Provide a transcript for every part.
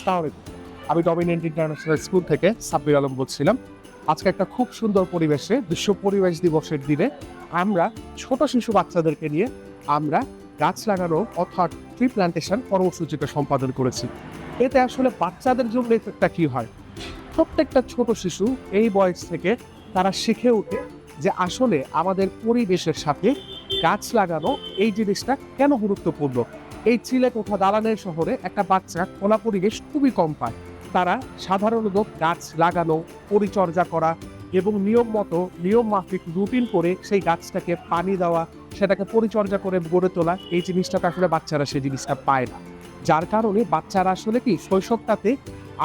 আসসালামু আলাইকুম। আমি ডমিনেন্ট ইন্টারন্যাশনাল স্কুল থেকে সাব্বির আলম বলছিলাম। আজকে একটা খুব সুন্দর পরিবেশে বিশ্ব পরিবেশ দিবসের দিনে আমরা ছোট শিশু বাচ্চাদেরকে নিয়ে আমরা গাছ লাগানো অর্থাৎ ট্রি প্ল্যান্টেশন কর্মসূচিটা সম্পাদন করেছি। এতে আসলে বাচ্চাদের জন্য একটা কি হয়, প্রত্যেকটা ছোট শিশু এই বয়স থেকে তারা শিখে ওঠে যে আসলে আমাদের পরিবেশের সাথে গাছ লাগানো এই জিনিসটা কেন গুরুত্বপূর্ণ। এই চিলেকোঠা দালানের শহরে একটা বাচ্চা খোলা পরিবেশ খুবই কম পায়। তারা সাধারণত গাছ লাগানো, পরিচর্যা করা এবং নিয়ম মাফিক রুটিন করে সেই গাছটাকে পানি দেওয়া, সেটাকে পরিচর্যা করে গড়ে তোলা, এই জিনিসটাকে আসলে বাচ্চারা সেই জিনিসটা পায় না। যার কারণে বাচ্চারা আসলে কি শৈশবটাতে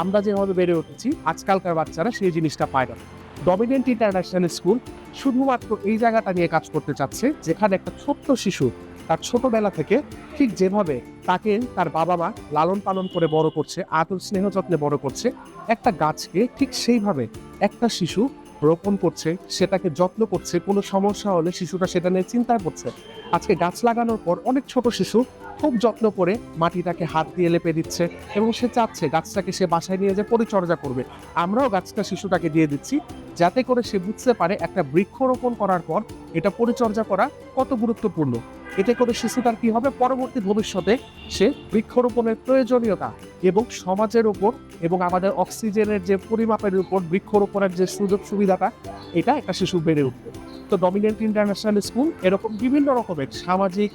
আমরা যেভাবে বেড়ে উঠেছি আজকালকার বাচ্চারা সেই জিনিসটা পায় না। ডমিনেন্ট ইন্টারন্যাশনাল স্কুল শুধুমাত্র এই জায়গাটা নিয়ে কাজ করতে চাচ্ছে যেখানে একটা ছোট্ট শিশু তার ছোটবেলা থেকে ঠিক যেভাবে তাকে তার বাবা মা লালন পালন করে বড় করছে, আদর স্নেহ যত্নে বড় করছে, একটা গাছকে ঠিক সেইভাবে একটা শিশু রোপণ করছে, সেটাকে যত্ন করছে। কোনো সমস্যা হলে শিশুটা সেটা নিয়ে চিন্তায় পড়ছে। আজকে গাছ লাগানোর পর অনেক ছোট শিশু খুব যত্ন করে মাটিটাকে হাত দিয়ে লেপে দিচ্ছে এবং সে চাচ্ছে গাছটাকে সে বাসায় নিয়ে যে পরিচর্যা করবে। আমরাও গাছটা শিশুটাকে দিয়ে দিচ্ছি যাতে করে সে বুঝতে পারে একটা বৃক্ষরোপণ করার পর এটা পরিচর্যা করা কত গুরুত্বপূর্ণ। এতে করে শিশুটার কি হবে, পরবর্তী ভবিষ্যতে সে বৃক্ষরোপণের প্রয়োজনীয়তা এবং সমাজের উপর এবং আমাদের অক্সিজেনের যে পরিমাপের উপর বৃক্ষরোপণের যে সুযোগ সুবিধাটা, এটা একটা শিশু বেড়ে উঠবে। তো ডমিনেন্ট ইন্টারন্যাশনাল স্কুল এরকম বিভিন্ন রকমের সামাজিক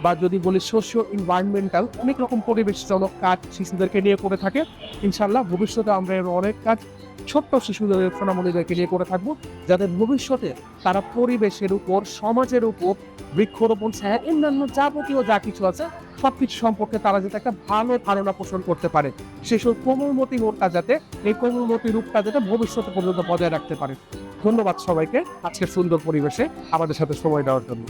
বা যদি বলি সোশিও এনভায়রনমেন্টাল অনেক রকম পরিবেশজনক কাজ শিশুদেরকে নিয়ে করে থাকে। ইনশাল্লাহ ভবিষ্যতে আমরা এর অনেক কাজ ছোট্ট শিশুদের সোনামণিদেরকে নিয়ে করে থাকবো, যাদের ভবিষ্যতে তারা পরিবেশের উপর, সমাজের উপর, বৃক্ষরোপণ ছাড়া অন্যান্য যাবতীয় যা কিছু আছে সবকিছু সম্পর্কে তারা যাতে একটা ভালো ধারণা পোষণ করতে পারে। শিশুর কোমলমতি রূপটা যাতে ভবিষ্যতে পর্যন্ত বজায় রাখতে পারে। ধন্যবাদ সবাইকে আজকের সুন্দর পরিবেশে আমাদের সাথে সময় দেওয়ার জন্য।